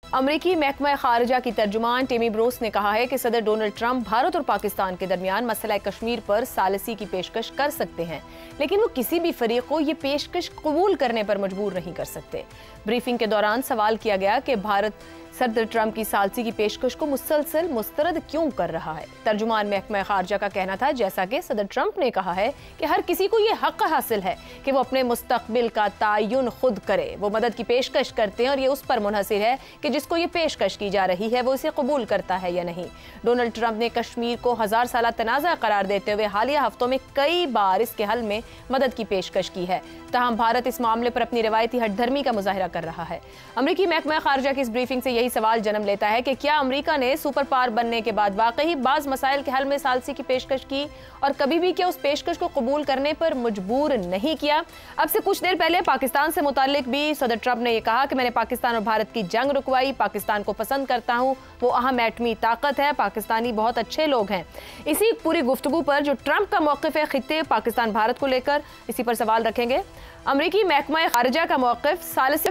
अमरीकी महकमा खारजा की तर्जुमान टेमी ब्रोस ने कहा है कि सदर डोनाल्ड ट्रंप भारत और पाकिस्तान के दरमियान मसला कश्मीर पर सालिसी की पेशकश कर सकते हैं, लेकिन वो किसी भी फरीक को ये पेशकश कबूल करने पर मजबूर नहीं कर सकते। ब्रीफिंग के दौरान सवाल किया गया कि भारत सदर ट्रंप की सालसी की पेशकश को मुसलसल मुस्तरद क्यों कर रहा है। तर्जुमान महकमा खारजा का कहना था, जैसा कि सदर ट्रंप ने कहा है कि हर किसी को यह हक हासिल है कि वो अपने मुस्तकबिल का तयन खुद करे। वो मदद की पेशकश करते हैं और ये उस पर मुनहसिर है कि जिसको ये पेशकश की जा रही है वो इसे कबूल करता है या नहीं। डोनाल्ड ट्रंप ने कश्मीर को 1000 साला तनाज़ा करार देते हुए हालिया हफ्तों में कई बार इसके हल में मदद की पेशकश की है। तहम भारत इस मामले पर अपनी रिवायती हठधर्मी का मुजाहिरा कर रहा है। अमरीकी महकमा खारजा की इस ब्रीफिंग से यही सवाल जन्म लेता है कि क्या अमेरिका ने सुपर पावर बनने के बाद वाकई बाज मसाइल के हल में सालसी की पेशकश की और कभी भी क्या उस पेशकश को कबूल करने पर मजबूर नहीं किया। अब से कुछ देर पहले पाकिस्तान से मुताल्लिक भी सदर ट्रंप ने यह कहा कि मैंने पाकिस्तान और भारत की जंग रुकवाई, पाकिस्तान को पसंद करता हूं, वो अहम एटमी ताकत है, पाकिस्तानी बहुत अच्छे लोग हैं। इसी पूरी गुफ्तगू पर जो ट्रंप का मौक़िफ़ है खित्ते पाकिस्तान भारत को लेकर, इसी पर सवाल रखेंगे। अमरीकी महकमा खारजा का मौक़िफ़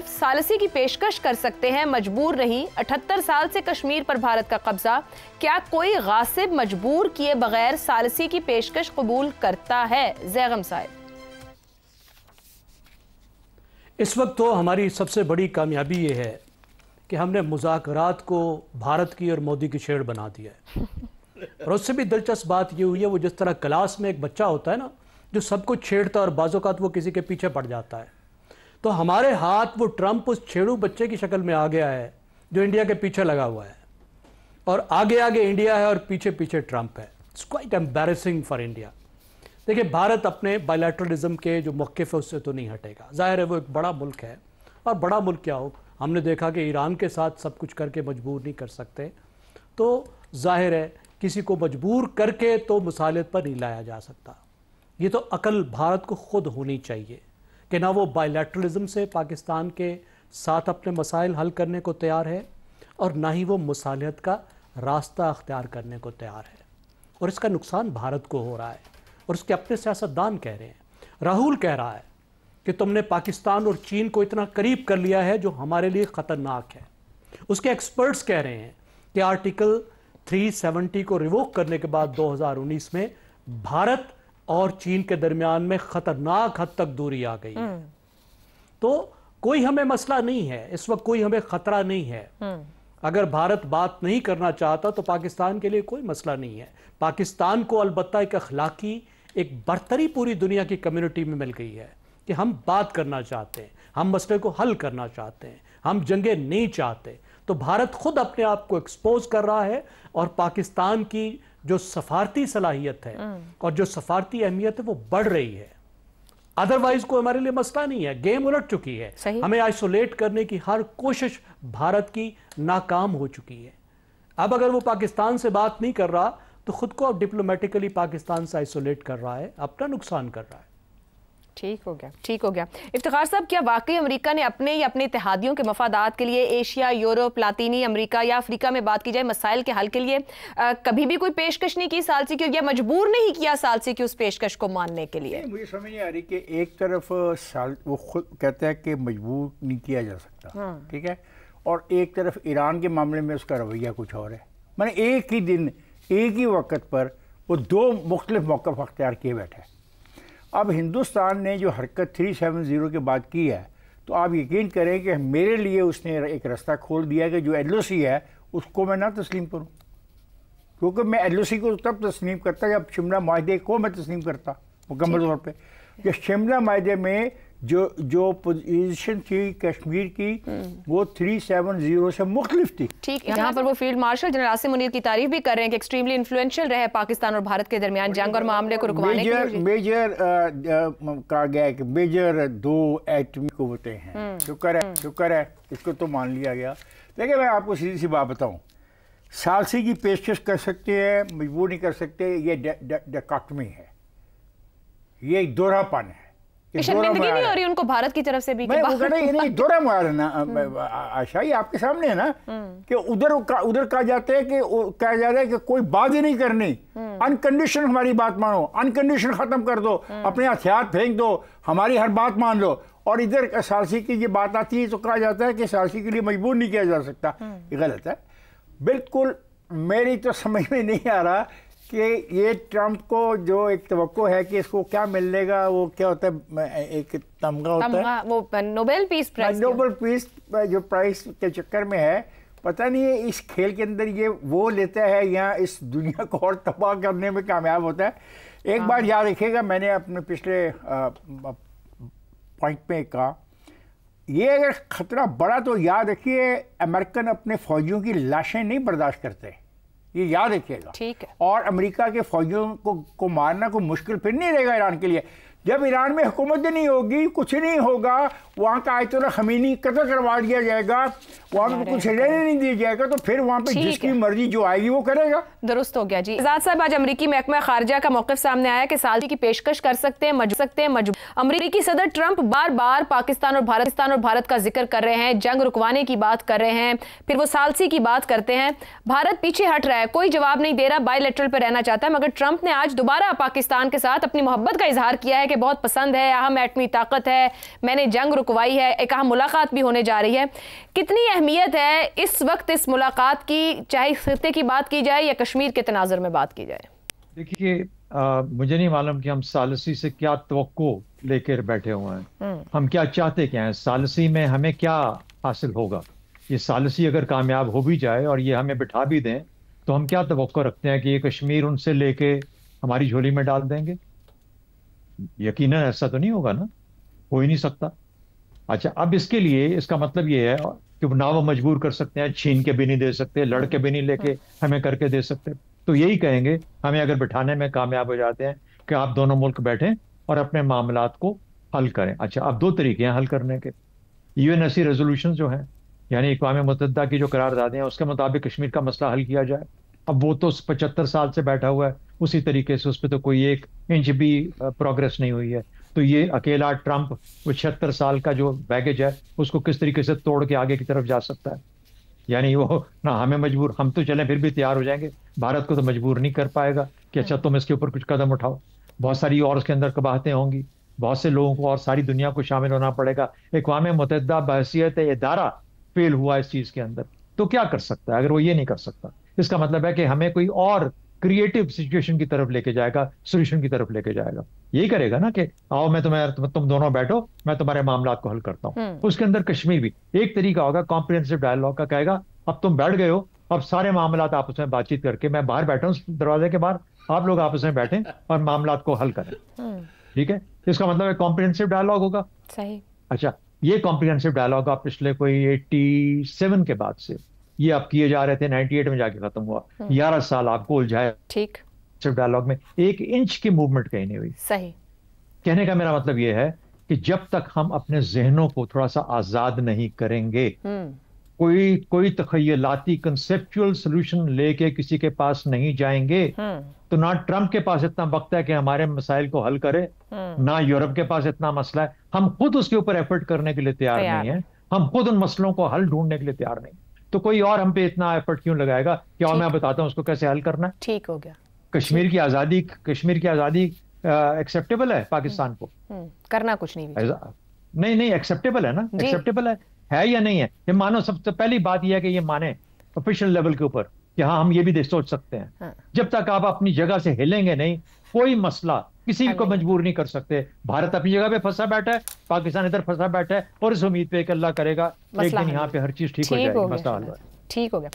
सालसी की पेशकश कर सकते हैं, मजबूर नहीं। 78 साल से कश्मीर पर भारत का कब्जा, क्या कोई गासिब मजबूर किए बगैर सालसी की पेशकश कबूल करता है? ज़ैगम साहिब, इस वक्त तो हमारी सबसे बड़ी कामयाबी ये है कि हमने मुज़ाकरात को भारत की और मोदी की छेड़ बना दिया है। और उससे भी दिलचस्प बात ये हुई है, वो जिस तरह क्लास में एक बच्चा होता है ना जो सबको छेड़ता है और बाज़ोकात वो किसी के पीछे पड़ जाता है, तो हमारे हाथ वो ट्रंप उस छेड़ू बच्चे की शक्ल में आ गया है जो इंडिया के पीछे लगा हुआ है, और आगे आगे इंडिया है और पीछे पीछे ट्रंप है। It's quite embarrassing for India. देखिए, भारत अपने बायलैटरलिज्म के जो मौक़िफ़ है उससे तो नहीं हटेगा। ज़ाहिर है वो एक बड़ा मुल्क है, और बड़ा मुल्क क्या हो, हमने देखा कि ईरान के साथ सब कुछ करके मजबूर नहीं कर सकते, तो ज़ाहिर है किसी को मजबूर करके तो मुसालियत पर नहीं लाया जा सकता। ये तो अकल भारत को खुद होनी चाहिए कि ना वो बायलैटरलिज्म से पाकिस्तान के साथ अपने मसाइल हल करने को तैयार है और ना ही वो मुसालियत का रास्ता अख्तियार करने को तैयार है। और इसका नुकसान भारत को हो रहा है, और उसके अपने सियासतदान कह रहे हैं। राहुल कह रहा है कि तुमने पाकिस्तान और चीन को इतना करीब कर लिया है जो हमारे लिए ख़तरनाक है। उसके एक्सपर्ट्स कह रहे हैं कि आर्टिकल 370 को रिवोक करने के बाद 2019 में भारत और चीन के दरमियान में ख़तरनाक हद तक दूरी आ गई है। तो कोई हमें मसला नहीं है इस वक्त, कोई हमें ख़तरा नहीं है। अगर भारत बात नहीं करना चाहता तो पाकिस्तान के लिए कोई मसला नहीं है। पाकिस्तान को अलबत्ता एक अखलाकी एक बर्तरी पूरी दुनिया की कम्युनिटी में मिल गई है कि हम बात करना चाहते हैं, हम मसले को हल करना चाहते हैं, हम जंगे नहीं चाहते। तो भारत खुद अपने आप को एक्सपोज कर रहा है, और पाकिस्तान की जो सफारती सलाहियत है और जो सफारती अहमियत है वो बढ़ रही है। अदरवाइज कोई हमारे लिए मसला नहीं है, गेम उलट चुकी है। हमें आइसोलेट करने की हर कोशिश भारत की नाकाम हो चुकी है। अब अगर वो पाकिस्तान से बात नहीं कर रहा तो खुद को अब डिप्लोमेटिकली पाकिस्तान से आइसोलेट कर रहा है, अपना नुकसान कर रहा है। ठीक हो गया, ठीक हो गया। इफ्तिखार साहब, क्या वाकई अमेरिका ने अपने या अपने इत्तेहादियों के मफादात के लिए एशिया, यूरोप, लातीनी अमेरिका या अफ्रीका में बात की जाए मसाइल के हल के लिए कभी भी कोई पेशकश नहीं की सालसी की, या मजबूर नहीं किया सालसी की उस पेशकश को मानने के लिए? मुझे समझ नहीं आ रही कि एक तरफ वो खुद कहता है कि मजबूर नहीं किया जा सकता, ठीक है, और एक तरफ ईरान के मामले में उसका रवैया कुछ और है। मैंने एक ही दिन एक ही वक्त पर वो दो मुख्तलिफ मौक़िफ़ अख्तियार किए बैठे। अब हिंदुस्तान ने जो हरकत 370 के बाद की है, तो आप यकीन करें कि मेरे लिए उसने एक रास्ता खोल दिया कि जो LOC है उसको मैं ना तस्लीम करूं, क्योंकि मैं LOC को तब तस्लीम करता जब शिमला माहदे को मैं तस्लीम करता मुकम्मल तौर पे। कि शिमला माहदे में जो पोजीशन थी कश्मीर की वो 370 से मुख्तलिफ थी। ठीक, यहाँ पर वो field marshal general Asim Munir की तारीफ भी कर रहे हैं कि एक्सट्रीमली इन्फ्लुएंशियल रहे पाकिस्तान और भारत के दरमियान जंग और मामले को रुकवाने के लिए। मेजर कहा गया है कि मेजर 2 एटमी कुव्वतें हैं। शुक्र है इसको तो मान लिया गया। देखिए, मैं आपको सीधी सी बात बताऊं, सालसी की पेशकश कर सकते हैं, मजबूर नहीं कर सकते, ये डिकॉटमी है, ये एक दोहरापन है। शर्मिंदगी नहीं हो रही उनको भारत की तरफ से भी? मैं वो कहना ये दोहरा मुआर है ना आशा, ये आपके सामने है ना कि उधर कहा जाता है कि कहा जाता है कि कोई बात ही नहीं करनी, अनकंडीशन हमारी बात मानो, अनकंडीशन खत्म कर दो, अपने हथियार फेंक दो, हमारी हर बात मान लो। और इधर सालसी की ये बात आती है तो कहा जाता है कि सालसी के लिए मजबूर नहीं किया जा सकता। ये गलत है बिल्कुल। मेरी तो समझ में नहीं आ रहा कि ये ट्रंप को जो एक तवक्को है कि इसको क्या मिलेगा, वो क्या होता है, एक तमगा होता है, वो Nobel peace prize, Nobel peace जो प्राइस के चक्कर में है, पता नहीं है इस खेल के अंदर ये वो लेता है या इस दुनिया को और तबाह करने में कामयाब होता है। एक बार याद रखिएगा, मैंने अपने पिछले पॉइंट में कहा, ये अगर ख़तरा बड़ा तो याद रखिए अमेरिकन अपने फौजियों की लाशें नहीं बर्दाश्त करते, ये याद रखिएगा। ठीक है। और अमेरिका के फौजियों को मारना कोई मुश्किल फिर नहीं रहेगा ईरान के लिए। जब ईरान में हुकूमत नहीं होगी, कुछ नहीं होगा, वहाँ का आयतुल्लाह खमीनी कत्ल करवा दिया जाएगा, वहाँ पे कुछ रहने नहीं दिया जाएगा, तो फिर वहाँ पे जिसकी मर्जी जो आएगी वो करेगा। दुरुस्त हो गया जी। आजाद साहब, आज अमरीकी महकमा खारजा का मौक़िफ़ सामने आया कि सालसी की पेशकश कर सकते हैं अमरीकी सदर ट्रंप बार बार पाकिस्तान और भारत का जिक्र कर रहे हैं, जंग रुकवाने की बात कर रहे हैं, फिर वो सालसी की बात करते हैं। भारत पीछे हट रहा है, कोई जवाब नहीं दे रहा, बायलैटरल पर रहना चाहता है। मगर ट्रंप ने आज दोबारा पाकिस्तान के साथ अपनी मोहब्बत का इजहार किया है कि बहुत पसंद है, अहम एटमी ताकत है, मैंने जंग रुकवाई है, एक अहम मुलाकात भी होने जा रही है। कितनी अहमियत है इस वक्त इस मुलाकात की, चाहे खित्ते की बात की जाए या कश्मीर के तनाजुर में बात की जाए? देखिए, मुझे नहीं मालूम कि हम सालसी से क्या तवक्को लेकर बैठे हुए हैं, हम क्या चाहते क्या हैं, सालसी में हमें क्या हासिल होगा। ये सालसी अगर कामयाब हो भी जाए और ये हमें बिठा भी दें तो हम क्या तवक्को रखते हैं कि ये कश्मीर उनसे लेके हमारी झोली में डाल देंगे? यकीनन ऐसा तो नहीं होगा ना, हो ही नहीं सकता। अच्छा, अब इसके लिए इसका मतलब ये है कि ना वो मजबूर कर सकते हैं, छीन के भी नहीं दे सकते, लड़ के भी नहीं लेके हमें करके दे सकते। तो यही कहेंगे हमें अगर बिठाने में कामयाब हो जाते हैं कि आप दोनों मुल्क बैठें और अपने मामलात को हल करें। अच्छा, अब दो तरीके हैं हल करने के। यूएनएससी रेजोल्यूशन जो हैं, यानी अक़वाम मुत्तहिदा की जो करारदादें हैं, उसके मुताबिक कश्मीर का मसला हल किया जाए। अब वो तो 75 साल से बैठा हुआ है, उसी तरीके से उस पर तो कोई 1 इंच भी प्रोग्रेस नहीं हुई है। तो ये अकेला ट्रंप वो 76 साल का जो बैगेज है उसको किस तरीके से तोड़ के आगे की तरफ जा सकता है? यानी वो ना हमें मजबूर, हम तो चलें फिर भी तैयार हो जाएंगे, भारत को तो मजबूर नहीं कर पाएगा कि अच्छा तुम इसके ऊपर कुछ कदम उठाओ। बहुत सारी और उसके अंदर कबाहतें होंगी, बहुत से लोगों को और सारी दुनिया को शामिल होना पड़ेगा। अक़वाम मुत्तहिदा बहैसियत इदारा फेल हुआ इस चीज़ के अंदर, तो क्या कर सकता है? अगर वो ये नहीं कर सकता, इसका मतलब है कि हमें कोई और क्रिएटिव सिचुएशन की तरफ लेके जाएगा, सोल्यूशन की तरफ लेके जाएगा। यही करेगा ना कि आओ मैं तुम दोनों बैठो, मैं तुम्हारे मामलात को हल करता हूँ। उसके अंदर कश्मीर भी एक तरीका होगा कॉम्प्रिहेंसिव डायलॉग का, कहेगा अब तुम बैठ गए हो, अब सारे मामलात आपस में बातचीत करके, मैं बाहर बैठा हूँ दरवाजे के बाहर, आप लोग आपस में बैठें और मामलात को हल करें। ठीक है, इसका मतलब एक कॉम्प्रिहेंसिव डायलॉग होगा। सही। अच्छा, ये कॉम्प्रिहेंसिव डायलॉग आप पिछले कोई 87 के बाद से ये आप किए जा रहे थे, 98 में जाके खत्म हुआ। 11 साल आपको उलझाए। ठीक। सिर्फ डायलॉग में 1 इंच की मूवमेंट कहीं नहीं हुई। सही। कहने का मेरा मतलब ये है कि जब तक हम अपने जहनों को थोड़ा सा आजाद नहीं करेंगे, कोई तखयलाती कंसेप्चुअल सोल्यूशन लेके किसी के पास नहीं जाएंगे, तो ना ट्रंप के पास इतना वक्त है कि हमारे मसाइल को हल करे, ना यूरोप के पास इतना मसला है, हम खुद उसके ऊपर एफर्ट करने के लिए तैयार नहीं है, हम खुद उन मसलों को हल ढूंढने के लिए तैयार नहीं। तो कोई और हम पे इतना एफर्ट क्यों लगाएगा कि और मैं बताता हूँ उसको कैसे हल करना है। ठीक हो गया। कश्मीर की आजादी एक्सेप्टेबल है पाकिस्तान को? करना कुछ नहीं। नहीं एक्सेप्टेबल है ना, एक्सेप्टेबल है या नहीं है? ये मानो, सबसे पहली बात यह है कि ये माने ऑफिशियल लेवल के ऊपर कि हाँ हम ये भी सोच सकते हैं। जब तक आप अपनी जगह से हिलेंगे नहीं, कोई मसला किसी को मजबूर नहीं कर सकते। भारत अपनी जगह पे फंसा बैठा है, पाकिस्तान इधर फंसा बैठा है, और इस उम्मीद पे कि अल्लाह करेगा एक दिन यहाँ पे हर चीज ठीक हो जाएगी, मसला हल। ठीक हो गया।